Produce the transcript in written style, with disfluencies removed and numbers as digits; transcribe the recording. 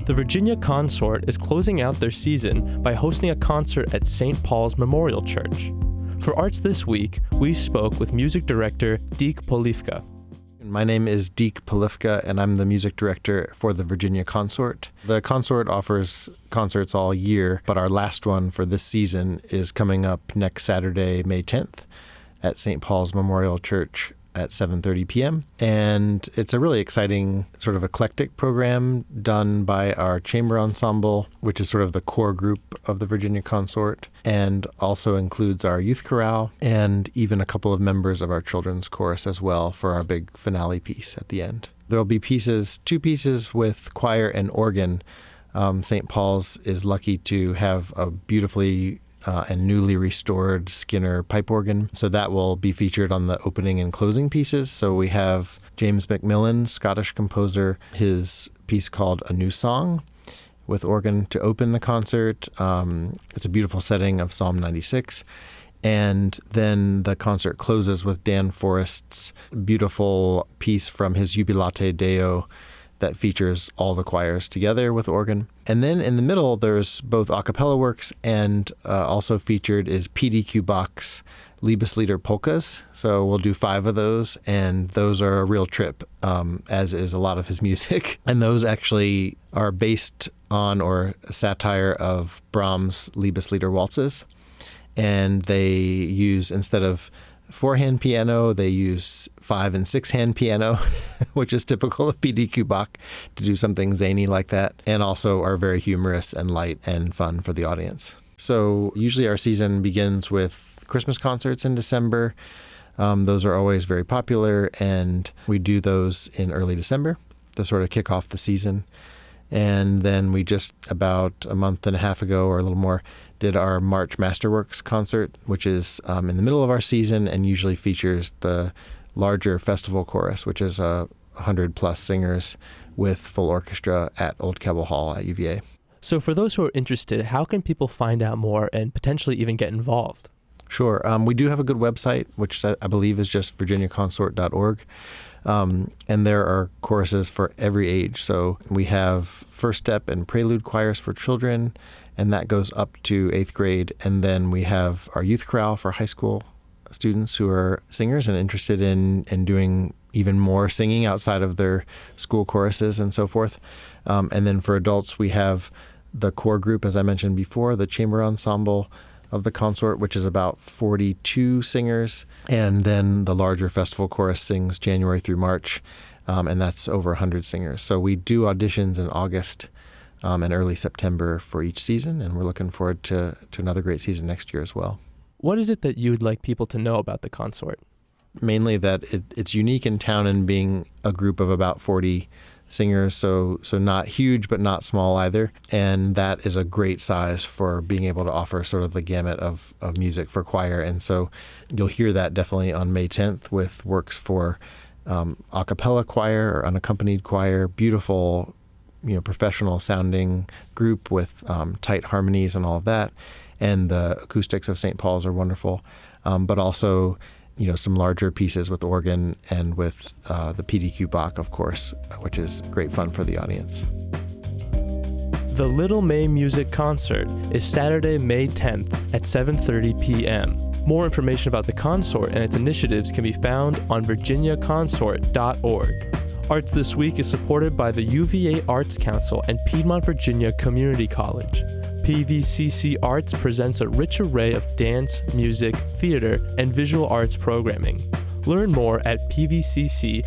The Virginia Consort is closing out their season by hosting a concert at St. Paul's Memorial Church. For Arts This Week, we spoke with music director Deke Polifka. My name is Deke Polifka, and I'm the music director for the Virginia Consort. The Consort offers concerts all year, but our last one for this season is coming up next Saturday, May 10th, at St. Paul's Memorial Church at 7:30 p.m. And it's a really exciting sort of eclectic program done by our chamber ensemble, which is sort of the core group of the Virginia Consort, and also includes our youth chorale and even a couple of members of our children's chorus as well for our big finale piece at the end. There'll be two pieces with choir and organ. St. Paul's is lucky to have a beautifully and newly restored Skinner pipe organ. So that will be featured on the opening and closing pieces. So we have James Macmillan, Scottish composer, his piece called A New Song with organ to open the concert. It's a beautiful setting of Psalm 96. And then the concert closes with Dan Forrest's beautiful piece from his Jubilate Deo that features all the choirs together with organ. And then in the middle, there's both a cappella works, and also featured is PDQ Bach's Liebeslieder polkas. So we'll do 5 of those, and those are a real trip, as is a lot of his music. And those actually are based on or a satire of Brahms' Liebeslieder waltzes. And they use, instead of 4-hand piano, they use 5- and 6-hand piano, which is typical of PDQ Bach, to do something zany like that, and also are very humorous and light and fun for the audience. So usually our season begins with Christmas concerts in December. Those are always very popular, and we do those in early December to sort of kick off the season. And then we just about a month and a half ago or a little more did our March Masterworks concert, which is in the middle of our season and usually features the larger festival chorus, which is 100+ singers with full orchestra at Old Cabell Hall at UVA. So for those who are interested, how can people find out more and potentially even get involved? Sure. We do have a good website, which I believe is just virginiaconsort.org. And there are choruses for every age. So we have first step and prelude choirs for children, and that goes up to 8th grade. And then we have our youth chorale for high school students who are singers and interested in doing even more singing outside of their school choruses and so forth. And then for adults, we have the core group, as I mentioned before, the chamber ensemble of the Consort, which is about 42 singers. And then the larger festival chorus sings January through March, and that's over 100 singers. So we do auditions in August and early September for each season, and we're looking forward to another great season next year as well. What is it that you would like people to know about the Consort? Mainly that it's unique in town in being a group of about 40 singers, so not huge but not small either, and that is a great size for being able to offer sort of the gamut of music for choir. And so you'll hear that definitely on May 10th with works for a cappella choir or unaccompanied choir, beautiful, professional sounding group with tight harmonies and all of that, and the acoustics of St. Paul's are wonderful, but also some larger pieces with organ and with the PDQ Bach, of course, which is great fun for the audience. The Little May Music Concert is Saturday, May 10th at 7:30 p.m. More information about the Consort and its initiatives can be found on virginiaconsort.org. Arts This Week is supported by the UVA Arts Council and Piedmont Virginia Community College. PVCC Arts presents a rich array of dance, music, theater, and visual arts programming. Learn more at pvcc.edu.